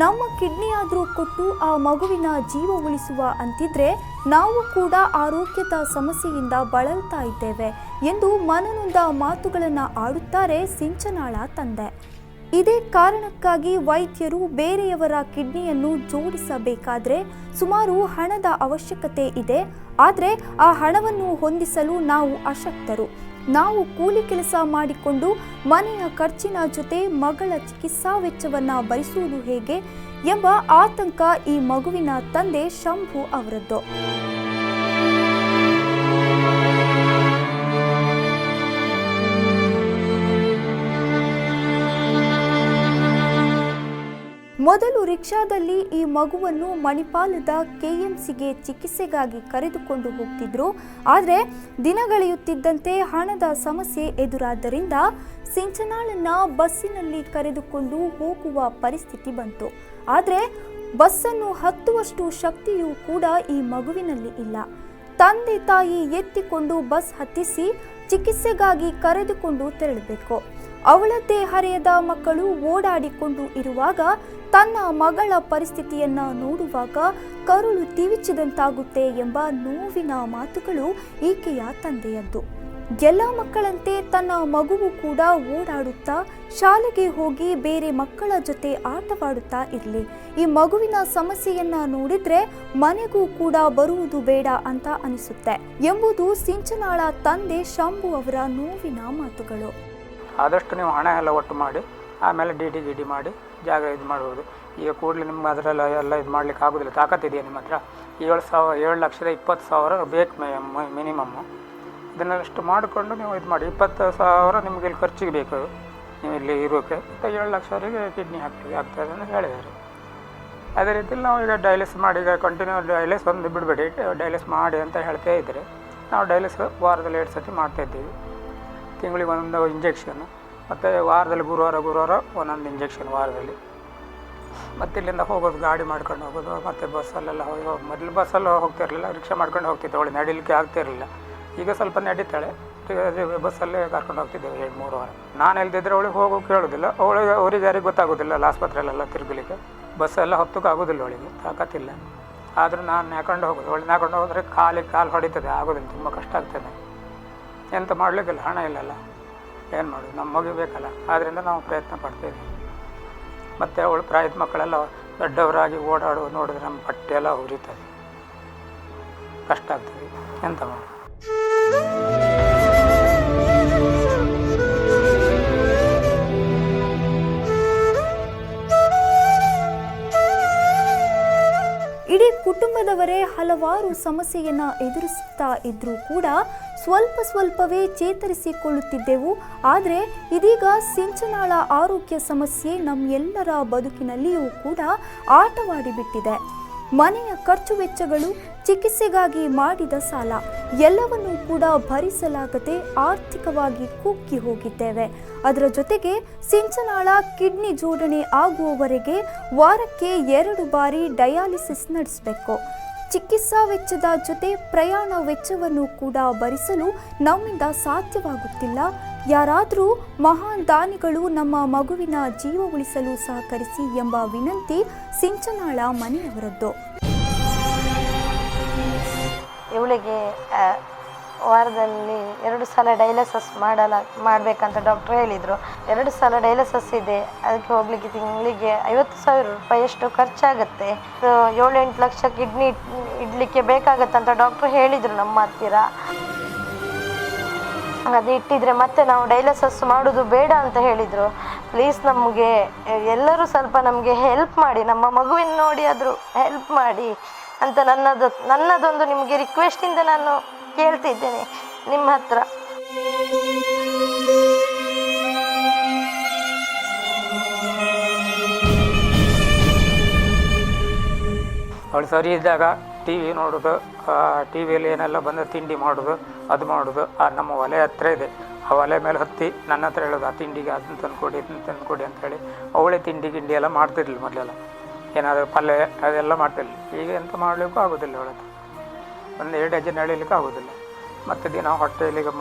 ನಮ್ಮ ಕಿಡ್ನಿ ಆದರೂ ಕೊಟ್ಟು ಆ ಮಗುವಿನ ಜೀವ ಉಳಿಸುವ ಅಂತಿದ್ರೆ ನಾವು ಕೂಡ ಆರೋಗ್ಯದ ಸಮಸ್ಯೆಯಿಂದ ಬಳಲ್ತಾ ಇದ್ದೇವೆ ಎಂದು ಮನನೊಂದ ಮಾತುಗಳನ್ನು ಆಡುತ್ತಾರೆ ಸಿಂಚನಾಳ ತಂದೆ. ಇದೇ ಕಾರಣಕ್ಕಾಗಿ ವೈದ್ಯರು ಬೇರೆಯವರ ಕಿಡ್ನಿಯನ್ನು ಜೋಡಿಸಬೇಕಾದ್ರೆ ಸುಮಾರು ಹಣದ ಅವಶ್ಯಕತೆ ಇದೆ. ಆದರೆ ಆ ಹಣವನ್ನು ಹೊಂದಿಸಲು ನಾವು ಅಶಕ್ತರು. ನಾವು ಕೂಲಿ ಕೆಲಸ ಮಾಡಿಕೊಂಡು ಮನೆಯ ಖರ್ಚಿನ ಜೊತೆ ಮಗಳ ಚಿಕಿತ್ಸಾ ವೆಚ್ಚವನ್ನು ಭರಿಸುವುದು ಹೇಗೆ ಎಂಬ ಆತಂಕ ಈ ಮಗುವಿನ ತಂದೆ ಶಂಭು ಅವರದ್ದು. ಮೊದಲು ರಿಕ್ಷಾದಲ್ಲಿ ಈ ಮಗುವನ್ನು ಮಣಿಪಾಲದ ಕೆಎಂಸಿಗೆ ಚಿಕಿತ್ಸೆಗಾಗಿ ಕರೆದುಕೊಂಡು ಹೋಗ್ತಿದ್ರು. ಆದರೆ ದಿನಗಳೆಯುತ್ತಿದ್ದಂತೆ ಹಣದ ಸಮಸ್ಯೆ ಎದುರಾದ್ದರಿಂದ ಸಿಂಚನಾಳನ್ನ ಬಸ್ಸಿನಲ್ಲಿ ಕರೆದುಕೊಂಡು ಹೋಗುವ ಪರಿಸ್ಥಿತಿ ಬಂತು. ಆದರೆ ಬಸ್ಸನ್ನು ಹತ್ತುವಷ್ಟು ಶಕ್ತಿಯೂ ಕೂಡ ಈ ಮಗುವಿನಲ್ಲಿ ಇಲ್ಲ. ತಂದೆ ತಾಯಿ ಎತ್ತಿಕೊಂಡು ಬಸ್ ಹತ್ತಿಸಿ ಚಿಕಿತ್ಸೆಗಾಗಿ ಕರೆದುಕೊಂಡು ತೆರಳಬೇಕು. ಅವಳದ್ದೇ ಹರೆಯದ ಮಕ್ಕಳು ಓಡಾಡಿಕೊಂಡು ಇರುವಾಗ ತನ್ನ ಮಗಳ ಪರಿಸ್ಥಿತಿಯನ್ನ ನೋಡುವಾಗ ಕರುಳು ತಿವಿಚಿದಂತಾಗುತ್ತೆ ಎಂಬ ನೋವಿನ ಮಾತುಗಳು ಈಕೆಯ ತಂದೆಯದ್ದು. ಎಲ್ಲ ಮಕ್ಕಳಂತೆ ತನ್ನ ಮಗುವು ಕೂಡ ಓಡಾಡುತ್ತಾ ಶಾಲೆಗೆ ಹೋಗಿ ಬೇರೆ ಮಕ್ಕಳ ಜೊತೆ ಆಟವಾಡುತ್ತಾ ಇರಲಿ. ಈ ಮಗುವಿನ ಸಮಸ್ಯೆಯನ್ನ ನೋಡಿದ್ರೆ ಮನೆಗೂ ಕೂಡ ಬರುವುದು ಬೇಡ ಅಂತ ಅನಿಸುತ್ತೆ ಎಂಬುದು ಸಿಂಚನಾಳ ತಂದೆ ಶಂಭು ಅವರ ನೋವಿನ ಮಾತುಗಳು. ಆದಷ್ಟು ನೀವು ಹಣ ಎಲ್ಲ ಒಟ್ಟು ಮಾಡಿ ಆಮೇಲೆ ಡಿ ಮಾಡಿ ಜಾಗ ಇದು ಮಾಡುವುದು. ಈಗ ಕೂಡಲೇ ನಿಮ್ಗೆ ಅದರೆಲ್ಲ ಎಲ್ಲ ಇದು ಮಾಡ್ಲಿಕ್ಕೆ ಆಗೋದಿಲ್ಲ. ತಾಕತ್ತಿದೆಯಾ ನಿಮ್ಮ ಹತ್ರ? 7,20,000 ಬೇಕು ಮಿನಿಮಮ್ಮು. ಇದನ್ನೆಲ್ಲಷ್ಟು ಮಾಡಿಕೊಂಡು ನೀವು ಇದು ಮಾಡಿ. 20,000 ನಿಮಗೆ ಇಲ್ಲಿ ಖರ್ಚಿಗೆ ಬೇಕು. ನೀವು ಇಲ್ಲಿ ಇರೋಕ್ಕೆ 7 ಲಕ್ಷವರೆಗೆ ಕಿಡ್ನಿ ಆಗ್ತದೆ ಅಂತ ಹೇಳಿದ್ದಾರೆ. ಅದೇ ರೀತಿಯಲ್ಲಿ ನಾವು ಈಗ ಡಯಾಲಿಸ್ ಮಾಡಿ, ಈಗ ಕಂಟಿನ್ಯೂ ಡಯಾಲಿಸ್ ಒಂದು ಬಿಡಬೇಡಿ, ಡಯಾಲಿಸ್ ಮಾಡಿ ಅಂತ ಹೇಳ್ತಾ ಇದ್ದರೆ ನಾವು ಡಯಾಲಿಸ್ ವಾರದಲ್ಲಿ 2 ಸತಿ ಮಾಡ್ತಾಯಿದ್ದೀವಿ. ತಿಂಗಳಿಗೆ ಒಂದು ಇಂಜೆಕ್ಷನ್ನು, ಮತ್ತು ವಾರದಲ್ಲಿ ಗುರುವಾರ ಒಂದೊಂದು ಇಂಜೆಕ್ಷನ್ ವಾರದಲ್ಲಿ. ಮತ್ತು ಇಲ್ಲಿಂದ ಹೋಗೋದು, ಗಾಡಿ ಮಾಡ್ಕೊಂಡು ಹೋಗೋದು, ಮತ್ತು ಬಸ್ಸಲ್ಲೆಲ್ಲ ಮೊದಲು ಬಸ್ಸಲ್ಲಿ ಹೋಗ್ತಿರಲಿಲ್ಲ, ರಿಕ್ಷಾ ಮಾಡ್ಕೊಂಡು ಹೋಗ್ತಿದ್ದೆ. ಅವಳು ನಡೀಲಿಕ್ಕೆ ಆಗ್ತಿರಲಿಲ್ಲ. ಈಗ ಸ್ವಲ್ಪ ನಡೀತಾಳೆ, ಬಸ್ಸಲ್ಲೇ ಕರ್ಕೊಂಡು ಹೋಗ್ತಿದ್ದೇವೆ 2-3 ವಾರ. ನಾನು ಇಲ್ದಿದ್ರೆ ಅವಳಿಗೆ ಹೋಗೋಕೆ ಕೇಳೋದಿಲ್ಲ. ಅವ್ರಿಗೆ ಯಾರಿಗೆ ಗೊತ್ತಾಗೋದಿಲ್ಲ ಆಸ್ಪತ್ರೆಯಲ್ಲೆಲ್ಲ ತಿರುಗಲಿಕ್ಕೆ. ಬಸ್ಸೆಲ್ಲ ಹೊತ್ತಕ್ಕೆ ಆಗೋದಿಲ್ಲ, ಅವಳಿಗೆ ತಾಕತ್ತಿಲ್ಲ. ಆದರೂ ನಾನು ನ್ಯಾಕೊಂಡು ಹೋಗೋದು. ಅವಳು ನ್ಯಾಕೊಂಡು ಹೋದರೆ ಕಾಲು ಹೊಡಿತದೆ, ಆಗೋದಿಲ್ಲ, ತುಂಬ ಕಷ್ಟ ಆಗ್ತದೆ. ಎಂತ ಮಾಡಲಿಕ್ಕಿಲ್ಲ, ಹಣ ಇಲ್ಲಲ್ಲ, ಏನು ಮಾಡೋದು, ನಮ್ಮ ಮಗು ಬೇಕಲ್ಲ. ಆದ್ದರಿಂದ ನಾವು ಪ್ರಯತ್ನ ಪಡ್ತಾಯಿದ್ದೀವಿ. ಮತ್ತು ಅವಳು ಪ್ರಾಯದ ಮಕ್ಕಳೆಲ್ಲ ದೊಡ್ಡವರಾಗಿ ಓಡಾಡುವ ನೋಡಿದ್ರೆ ನಮ್ಮ ಬಟ್ಟೆ ಎಲ್ಲ ಉರಿತದೆ, ಕಷ್ಟ ಆಗ್ತದೆ, ಎಂತ ಮಾಡೋದು. ಇಡೀ ಕುಟುಂಬದವರೇ ಹಲವಾರು ಸಮಸ್ಯೆಯನ್ನು ಎದುರಿಸುತ್ತಾ ಇದ್ರೂ ಕೂಡ ಸ್ವಲ್ಪವೇ ಚೇತರಿಸಿಕೊಳ್ಳುತ್ತಿದ್ದೆವು. ಆದರೆ ಇದೀಗ ಸಿಂಚನಾಳ ಆರೋಗ್ಯ ಸಮಸ್ಯೆ ನಮ್ಮೆಲ್ಲರ ಬದುಕಿನಲ್ಲಿಯೂ ಕೂಡ ಆಟವಾಡಿಬಿಟ್ಟಿದೆ. ಮನೆಯ ಖರ್ಚು ವೆಚ್ಚಗಳು, ಚಿಕಿತ್ಸೆಗಾಗಿ ಮಾಡಿದ ಸಾಲ ಎಲ್ಲವನ್ನೂ ಕೂಡ ಭರಿಸಲಾಗದೆ ಆರ್ಥಿಕವಾಗಿ ಕುಗ್ಗಿ ಹೋಗಿದ್ದೇವೆ. ಅದರ ಜೊತೆಗೆ ಸಿಂಚನಾಳ ಕಿಡ್ನಿ ಜೋಡಣೆ ಆಗುವವರೆಗೆ ವಾರಕ್ಕೆ 2 ಬಾರಿ ಡಯಾಲಿಸಿಸ್ ನಡೆಸಬೇಕು. ಚಿಕಿತ್ಸಾ ವೆಚ್ಚದ ಜೊತೆ ಪ್ರಯಾಣ ವೆಚ್ಚವನ್ನು ಕೂಡ ಭರಿಸಲು ನಮ್ಮಿಂದ ಸಾಧ್ಯವಾಗುತ್ತಿಲ್ಲ. ಯಾರಾದರೂ ಮಹಾನ್ ದಾನಿಗಳು ನಮ್ಮ ಮಗುವಿನ ಜೀವ ಉಳಿಸಲು ಸಹಕರಿಸಿ ಎಂಬ ವಿನಂತಿ ಸಿಂಚನಾಳ ಮನೆಯವರದ್ದು. ಇವಳಿಗೆ ವಾರದಲ್ಲಿ 2 ಸಲ ಡಯಾಲಿಸಿಸ್ ಮಾಡಬೇಕಂತ ಡಾಕ್ಟ್ರ್ ಹೇಳಿದರು. 2 ಸಲ ಡಯಾಲಿಸಿಸ್ ಇದೆ, ಅದಕ್ಕೆ ಹೋಗಲಿಕ್ಕೆ ತಿಂಗಳಿಗೆ 50,000 ರೂಪಾಯಿಯಷ್ಟು ಖರ್ಚಾಗುತ್ತೆ. 7-8 ಲಕ್ಷ ಕಿಡ್ನಿ ಇಡಲಿಕ್ಕೆ ಬೇಕಾಗತ್ತಂತ ಡಾಕ್ಟ್ರು ಹೇಳಿದರು ನಮ್ಮ ಹತ್ತಿರ. ಅದು ಇಟ್ಟಿದ್ರೆ ಮತ್ತೆ ನಾವು ಡಯಾಲಿಸಿಸ್ ಮಾಡೋದು ಬೇಡ ಅಂತ ಹೇಳಿದರು. ಪ್ಲೀಸ್ ನಮಗೆ ಎಲ್ಲರೂ ಸ್ವಲ್ಪ ನಮಗೆ ಹೆಲ್ಪ್ ಮಾಡಿ, ನಮ್ಮ ಮಗುವಿನ ನೋಡಿ ಆದರೂ ಹೆಲ್ಪ್ ಮಾಡಿ ಅಂತ ನನ್ನದೊಂದು ನಿಮಗೆ ರಿಕ್ವೆಸ್ಟಿಂದ ನಾನು ಕೇಳ್ತಿದ್ದೇನೆ ನಿಮ್ಮ ಹತ್ರ. ಅವಳು ಸರಿ ಇದ್ದಾಗ ಟಿ ವಿ ನೋಡೋದು, ಟಿ ವಿಯಲ್ಲಿ ಏನೆಲ್ಲ ಬಂದ ತಿಂಡಿ ಮಾಡೋದು, ಅದು ಮಾಡೋದು. ನಮ್ಮ ಒಲೆ ಹತ್ರ ಇದೆ, ಆ ಒಲೆ ಮೇಲೆ ಹತ್ತಿ ನನ್ನ ಹತ್ರ ಹೇಳೋದು, ಆ ತಿಂಡಿಗೆ ಅದನ್ನು ತಂದುಕೊಡಿ ಇದನ್ನು ತಂದುಕೊಡಿ ಅಂತೇಳಿ. ಅವಳೇ ತಿಂಡಿ ಎಲ್ಲ ಮಾಡ್ತಿರ್ಲಿಲ್ಲ ಮೊದಲೆಲ್ಲ. ಏನಾದರೂ ಪಲ್ಯ ಅದೆಲ್ಲ ಮಾಡ್ತಿರ್ಲಿಲ್ಲ. ಈಗ ಎಂತ ಮಾಡಲಿಕ್ಕೂ ಆಗೋದಿಲ್ಲ, ಅವಳ ಹತ್ರ 1-2 ಹೆಜ್ಜೆ ನಡೀಲಿಕ್ಕೆ ಆಗೋದಿಲ್ಲ. ಮತ್ತು ದಿನ ಹೊಟ್ಟೆಯಲ್ಲಿಗೆ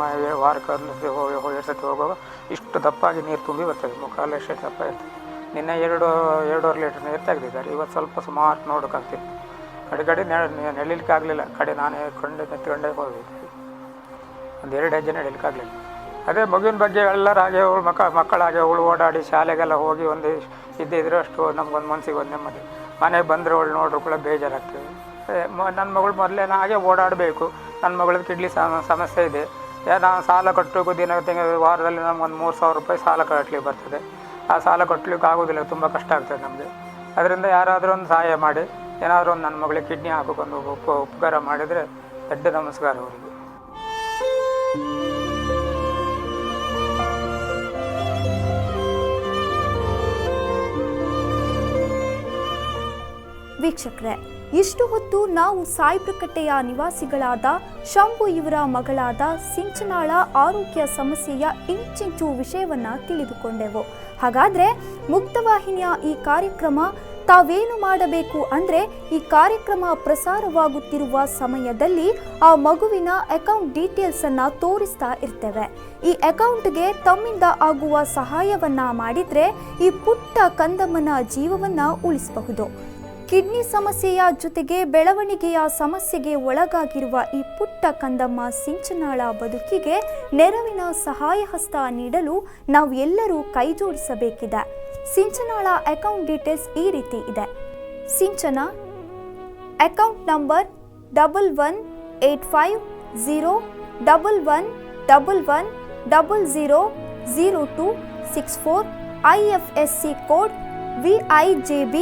ವಾರಕ್ಕೆ 2 ಸತಿ ಹೋಗುವಾಗ ಇಷ್ಟು ದಪ್ಪಾಗಿ ನೀರು ತುಂಬಿ ಬರ್ತದೆ, ಮುಖಾಲು ಎಷ್ಟು ದಪ್ಪ ಇರ್ತದೆ. ನಿನ್ನೆ 2.5 ಲೀಟರ್ ನೀರು ತೆಗೆದಿದ್ದಾರೆ. ಇವತ್ತು ಸ್ವಲ್ಪ ಸುಮಾರು ನೋಡೋಕ್ಕಾಗ್ತಿತ್ತು. ಕಡೆ ನಡೀಲಿಕ್ಕೆ ಆಗಲಿಲ್ಲ. ನಾನೇ ನೆತ್ಕೊಂಡೇ ಹೋಗಿದ್ದೆ, 1-2 ಹೆಜ್ಜೆ ನಡೀಲಿಕ್ಕೆ ಆಗಲಿಲ್ಲ. ಅದೇ ಮಗುವಿನ ಬಗ್ಗೆ ಎಲ್ಲರಾಗೆ ಅವಳು ಮಕ್ಕಳಾಗೆ ಅವಳು ಓಡಾಡಿ ಶಾಲೆಗೆಲ್ಲ ಹೋಗಿ ಒಂದು ಇದ್ದಿದ್ರೆ ಅಷ್ಟು ನಮ್ಗೊಂದು ಮನಸ್ಸಿಗೆ ಒಂದು ನೆಮ್ಮದಿ. ಮನೆಗೆ ಬಂದರೆ ಅವಳು ನೋಡ್ರು ಕೂಡ ಬೇಜಾರಾಗ್ತದೆ. ನನ್ನ ಮಗಳು ಮೊದಲೇನ ಹಾಗೆ ಓಡಾಡಬೇಕು. ನನ್ನ ಮಗಳದ್ದು ಕಿಡ್ನಿ ಸಮಸ್ಯೆ ಇದೆ. ನಾನು ಸಾಲ ಕಟ್ಟಬೇಕು, ವಾರದಲ್ಲಿ ನಮ್ಗೊಂದು 3,000 ರೂಪಾಯಿ ಸಾಲ ಕಟ್ಟಲಿಕ್ಕೆ ಬರ್ತದೆ. ಆ ಸಾಲ ಕಟ್ಟಲಿಕ್ಕೆ ಆಗೋದಿಲ್ಲ, ತುಂಬ ಕಷ್ಟ ಆಗ್ತದೆ ನಮಗೆ. ಅದರಿಂದ ಯಾರಾದರೂ ಒಂದು ಸಹಾಯ ಮಾಡಿ, ಏನಾದರೂ ಒಂದು ನನ್ನ ಮಗಳಿಗೆ ಕಿಡ್ನಿ ಹಾಕೋಕೊಂಡು ಉಪಕಾರ ಮಾಡಿದರೆ ದೊಡ್ಡ ನಮಸ್ಕಾರ ಅವರಿಗೆ. ವೀಕ್ಷಕರೇ, ಇಷ್ಟು ಹೊತ್ತು ನಾವು ಸಾಯ್ಬ್ರಕಟ್ಟೆಯ ನಿವಾಸಿಗಳಾದ ಶಂಭು ಇವರ ಮಗಳಾದ ಸಿಂಚನಾಳ ಆರೋಗ್ಯ ಸಮಸ್ಯೆಯ ಇಂಚಿಂಚು ವಿಷಯವನ್ನು ತಿಳಿದುಕೊಂಡೆವು. ಹಾಗಾದರೆ ಮುಕ್ತವಾಹಿನಿಯ ಈ ಕಾರ್ಯಕ್ರಮ ತಾವೇನು ಮಾಡಬೇಕು ಅಂದರೆ, ಈ ಕಾರ್ಯಕ್ರಮ ಪ್ರಸಾರವಾಗುತ್ತಿರುವ ಸಮಯದಲ್ಲಿ ಆ ಮಗುವಿನ ಅಕೌಂಟ್ ಡೀಟೇಲ್ಸನ್ನು ತೋರಿಸ್ತಾ ಇರ್ತೇವೆ. ಈ ಅಕೌಂಟ್ಗೆ ತಮ್ಮಿಂದ ಆಗುವ ಸಹಾಯವನ್ನು ಮಾಡಿದರೆ ಈ ಪುಟ್ಟ ಕಂದಮ್ಮನ ಜೀವವನ್ನು ಉಳಿಸಬಹುದು. ಕಿಡ್ನಿ ಸಮಸ್ಯೆಯ ಜೊತೆಗೆ ಬೆಳವಣಿಗೆಯ ಸಮಸ್ಯೆಗೆ ಒಳಗಾಗಿರುವ ಈ ಪುಟ್ಟ ಕಂದಮ್ಮ ಸಿಂಚನಾಳ ಬದುಕಿಗೆ ನೆರವಿನ ಸಹಾಯ ಹಸ್ತ ನೀಡಲು ನಾವು ಎಲ್ಲರೂ ಕೈ ಜೋಡಿಸಬೇಕಿದೆ. ಸಿಂಚನಾಳ ಅಕೌಂಟ್ ಡೀಟೇಲ್ಸ್ ಈ ರೀತಿ ಇದೆ. Sinchana account number 11850111000264, IFSC code VIJB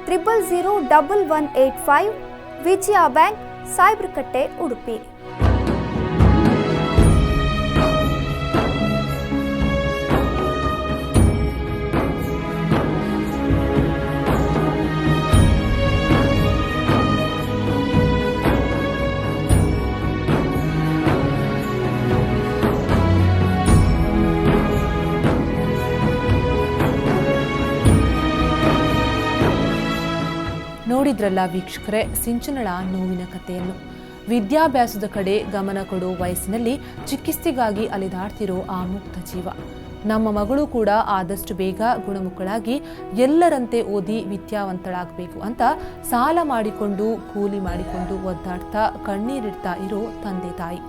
000185, ವಿಜಯ ಬ್ಯಾಂಕ್, ಸಾಯ್ಬ್ರಕಟ್ಟೆ, ಉಡುಪಿ. ನೋಡಿದ್ರಲ್ಲ ವೀಕ್ಷಕರೇ ಸಿಂಚನಳ ನೋವಿನ ಕಥೆಯನ್ನು. ವಿದ್ಯಾಭ್ಯಾಸದ ಕಡೆ ಗಮನ ಕೊಡೋ ವಯಸ್ಸಿನಲ್ಲಿ ಚಿಕಿತ್ಸೆಗಾಗಿ ಅಲೆದಾಡ್ತಿರೋ ಆ ಮುಕ್ತ ಜೀವ. ನಮ್ಮ ಮಗಳು ಕೂಡ ಆದಷ್ಟು ಬೇಗ ಗುಣಮುಖಳಾಗಿ ಎಲ್ಲರಂತೆ ಓದಿ ವಿದ್ಯಾವಂತಳಾಗಬೇಕು ಅಂತ ಸಾಲ ಮಾಡಿಕೊಂಡು ಕೂಲಿ ಮಾಡಿಕೊಂಡು ಒದ್ದಾಡ್ತಾ ಕಣ್ಣೀರಿಡ್ತಾ ಇರೋ ತಂದೆ ತಾಯಿ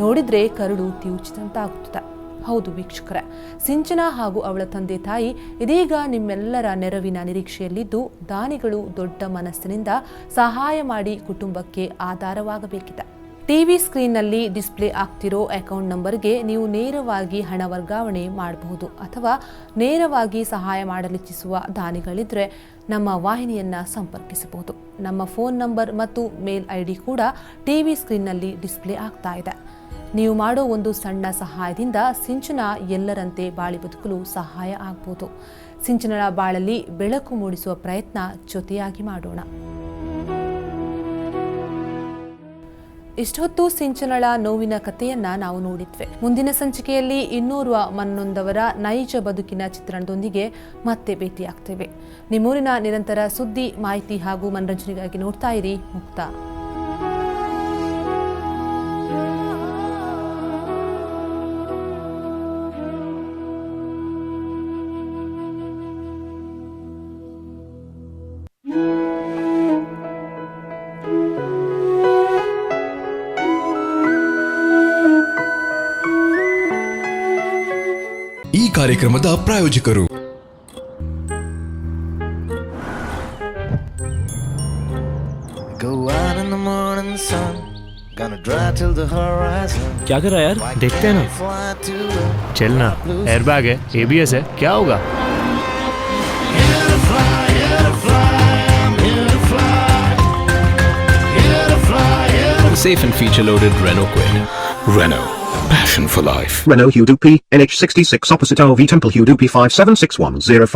ನೋಡಿದ್ರೆ ಕರುಳು ತ್ಯೂಚಿದಂತಾಗುತ್ತದೆ. ಹೌದು ವೀಕ್ಷಕರೇ, ಸಿಂಚನ ಹಾಗೂ ಅವಳ ತಂದೆ ತಾಯಿ ಇದೀಗ ನಿಮ್ಮೆಲ್ಲರ ನೆರವಿನ ನಿರೀಕ್ಷೆಯಲ್ಲಿದ್ದು ದಾನಿಗಳು ದೊಡ್ಡ ಮನಸ್ಸಿನಿಂದ ಸಹಾಯ ಮಾಡಿ ಕುಟುಂಬಕ್ಕೆ ಆಧಾರವಾಗಬೇಕಿದೆ. ಟಿವಿ ಸ್ಕ್ರೀನ್ನಲ್ಲಿ ಡಿಸ್ಪ್ಲೇ ಆಗ್ತಿರೋ ಅಕೌಂಟ್ ನಂಬರ್ಗೆ ನೀವು ನೇರವಾಗಿ ಹಣ ವರ್ಗಾವಣೆ ಮಾಡಬಹುದು ಅಥವಾ ನೇರವಾಗಿ ಸಹಾಯ ಮಾಡಲಿಚ್ಛಿಸುವ ದಾನಿಗಳಿದ್ರೆ ನಮ್ಮ ವಾಹಿನಿಯನ್ನು ಸಂಪರ್ಕಿಸಬಹುದು. ನಮ್ಮ ಫೋನ್ ನಂಬರ್ ಮತ್ತು ಮೇಲ್ ID ಕೂಡ ಟಿವಿ ಸ್ಕ್ರೀನ್ನಲ್ಲಿ ಡಿಸ್ಪ್ಲೇ ಆಗ್ತಾ ಇದೆ. ನೀವು ಮಾಡೋ ಒಂದು ಸಣ್ಣ ಸಹಾಯದಿಂದ ಸಿಂಚನ ಎಲ್ಲರಂತೆ ಬಾಳಿ ಬದುಕಲು ಸಹಾಯ ಆಗ್ಬೋದು. ಸಿಂಚನಳ ಬಾಳಲ್ಲಿ ಬೆಳಕು ಮೂಡಿಸುವ ಪ್ರಯತ್ನ ಜೊತೆಯಾಗಿ ಮಾಡೋಣ. ಇಷ್ಟೊತ್ತು ಸಿಂಚನಳ ನೋವಿನ ಕಥೆಯನ್ನ ನಾವು ನೋಡಿದ್ವಿ. ಮುಂದಿನ ಸಂಚಿಕೆಯಲ್ಲಿ ಇನ್ನೋರ್ವ ಮನ್ನೊಂದವರ ನೈಜ ಬದುಕಿನ ಚಿತ್ರಣದೊಂದಿಗೆ ಮತ್ತೆ ಭೇಟಿಯಾಗ್ತೇವೆ. ನಿಮ್ಮೂರಿನ ನಿರಂತರ ಸುದ್ದಿ, ಮಾಹಿತಿ ಹಾಗೂ ಮನರಂಜನೆಗಾಗಿ ನೋಡ್ತಾ ಇರಿ ಮುಕ್ತ. ಈ ಕಾರ್ಯಕ್ರಮದ ಪ್ರಾಯೋಜಕರು क्या कर रहा है यार? देखते हैं ना. चलना, एयरबैग है, ABS है, क्या होगा? Safe and feature-loaded Renault Kwid. Renault, passion for life. Renault Hudupi, NH66 opposite RV Temple Hudupi 576105.